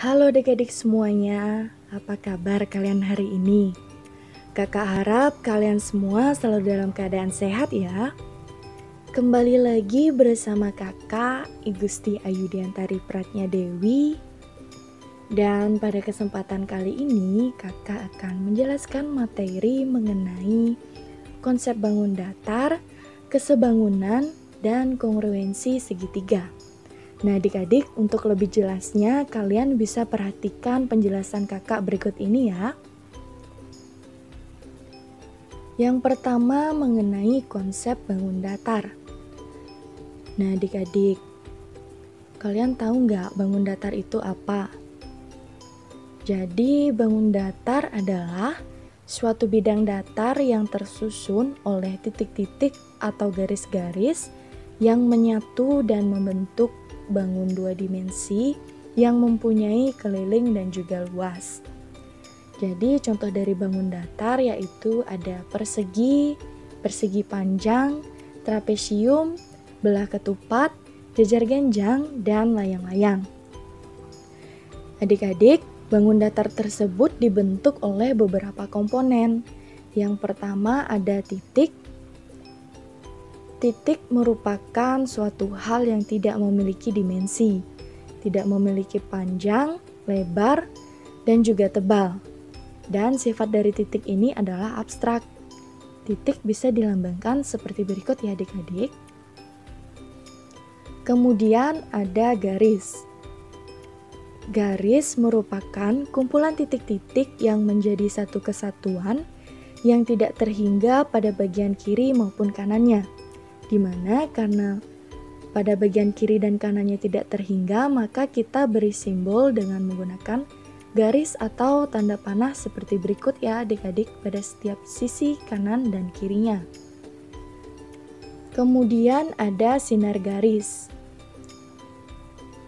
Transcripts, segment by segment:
Halo adik-adik semuanya, apa kabar kalian hari ini? Kakak harap kalian semua selalu dalam keadaan sehat ya. Kembali lagi bersama kakak Igusti Ayudiantari Pratnya Dewi. Dan pada kesempatan kali ini kakak akan menjelaskan materi mengenai konsep bangun datar, kesebangunan, dan kongruensi segitiga. Nah adik-adik, untuk lebih jelasnya kalian bisa perhatikan penjelasan kakak berikut ini ya. Yang pertama mengenai konsep bangun datar. Nah adik-adik, kalian tahu nggak bangun datar itu apa? Jadi bangun datar adalah suatu bidang datar yang tersusun oleh titik-titik atau garis-garis yang menyatu dan membentuk bangun dua dimensi yang mempunyai keliling dan juga luas. Jadi contoh dari bangun datar yaitu ada persegi, persegi panjang, trapesium, belah ketupat, jejar genjang, dan layang-layang. Adik-adik, bangun datar tersebut dibentuk oleh beberapa komponen. Yang pertama ada titik. Titik merupakan suatu hal yang tidak memiliki dimensi, tidak memiliki panjang, lebar, dan juga tebal. Dan sifat dari titik ini adalah abstrak. Titik bisa dilambangkan seperti berikut ya adik-adik. Kemudian ada garis. Garis merupakan kumpulan titik-titik yang menjadi satu kesatuan yang tidak terhingga pada bagian kiri maupun kanannya. Dimana karena pada bagian kiri dan kanannya tidak terhingga, maka kita beri simbol dengan menggunakan garis atau tanda panah seperti berikut ya adik-adik pada setiap sisi kanan dan kirinya. Kemudian ada sinar garis.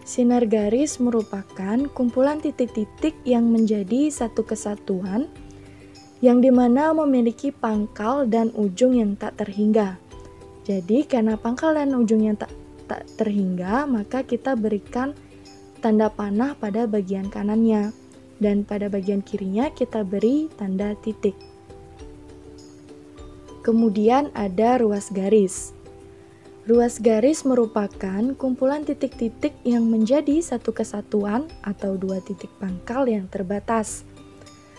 Sinar garis merupakan kumpulan titik-titik yang menjadi satu kesatuan yang dimana memiliki pangkal dan ujung yang tak terhingga. Jadi karena pangkal dan ujungnya tak terhingga, maka kita berikan tanda panah pada bagian kanannya. Dan pada bagian kirinya kita beri tanda titik. Kemudian ada ruas garis. Ruas garis merupakan kumpulan titik-titik yang menjadi satu kesatuan atau dua titik pangkal yang terbatas.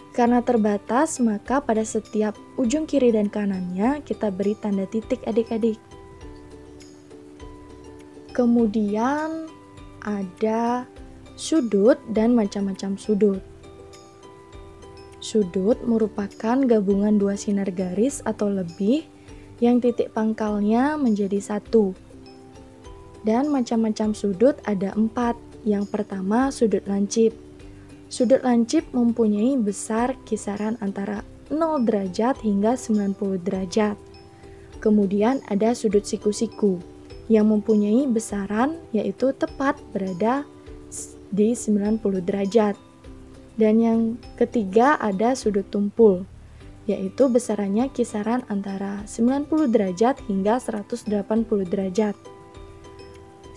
Karena terbatas, maka pada setiap ujung kiri dan kanannya kita beri tanda titik adik-adik. Kemudian ada sudut dan macam-macam sudut. Sudut merupakan gabungan dua sinar garis atau lebih yang titik pangkalnya menjadi satu. Dan macam-macam sudut ada 4. Yang pertama sudut lancip. Sudut lancip mempunyai besar kisaran antara 0 derajat hingga 90 derajat. Kemudian ada sudut siku-siku yang mempunyai besaran yaitu tepat berada di 90 derajat. Dan yang ketiga ada sudut tumpul, yaitu besarannya kisaran antara 90 derajat hingga 180 derajat.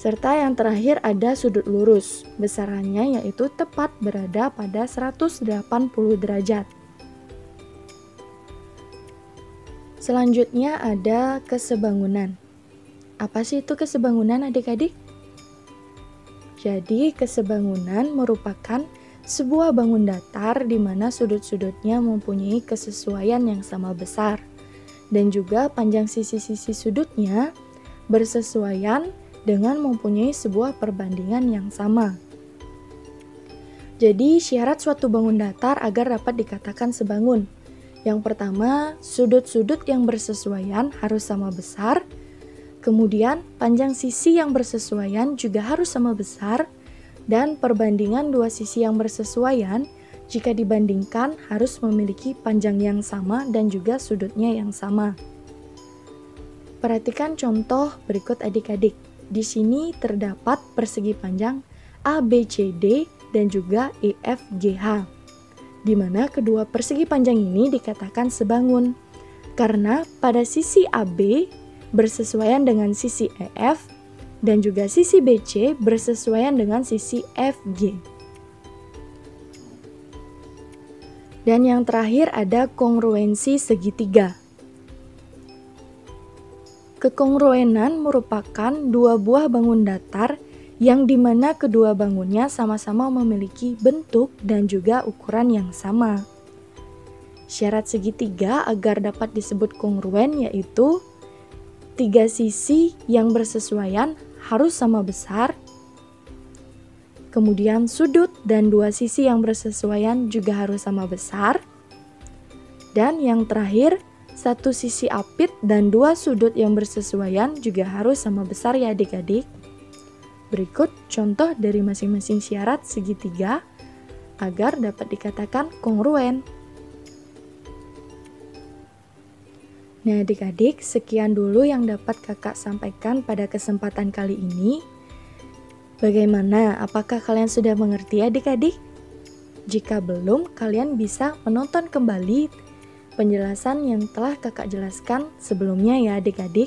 Serta yang terakhir ada sudut lurus, besarannya yaitu tepat berada pada 180 derajat. Selanjutnya ada kesebangunan. Apa sih itu kesebangunan adik-adik? Jadi kesebangunan merupakan sebuah bangun datar di mana sudut-sudutnya mempunyai kesesuaian yang sama besar dan juga panjang sisi-sisi sudutnya bersesuaian dengan mempunyai sebuah perbandingan yang sama. Jadi syarat suatu bangun datar agar dapat dikatakan sebangun. Yang pertama, sudut-sudut yang bersesuaian harus sama besar. Kemudian panjang sisi yang bersesuaian juga harus sama besar. Dan perbandingan dua sisi yang bersesuaian jika dibandingkan harus memiliki panjang yang sama dan juga sudutnya yang sama. Perhatikan contoh berikut adik-adik. Di sini terdapat persegi panjang ABCD dan juga EFGH, di mana kedua persegi panjang ini dikatakan sebangun karena pada sisi AB bersesuaian dengan sisi EF dan juga sisi BC bersesuaian dengan sisi FG. Dan yang terakhir ada kongruensi segitiga. Kekongruenan merupakan dua buah bangun datar yang dimana kedua bangunnya sama-sama memiliki bentuk dan juga ukuran yang sama. Syarat segitiga agar dapat disebut kongruen yaitu tiga sisi yang bersesuaian harus sama besar, kemudian sudut dan dua sisi yang bersesuaian juga harus sama besar, dan yang terakhir, satu sisi apit dan dua sudut yang bersesuaian juga harus sama besar ya adik-adik. Berikut contoh dari masing-masing syarat segitiga agar dapat dikatakan kongruen. Nah adik-adik, sekian dulu yang dapat kakak sampaikan pada kesempatan kali ini. Bagaimana? Apakah kalian sudah mengerti adik-adik? Jika belum, kalian bisa menonton kembali penjelasan yang telah kakak jelaskan sebelumnya ya adik-adik.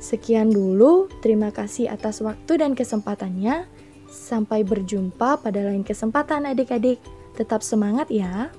Sekian dulu, terima kasih atas waktu dan kesempatannya. Sampai berjumpa pada lain kesempatan adik-adik. Tetap semangat ya.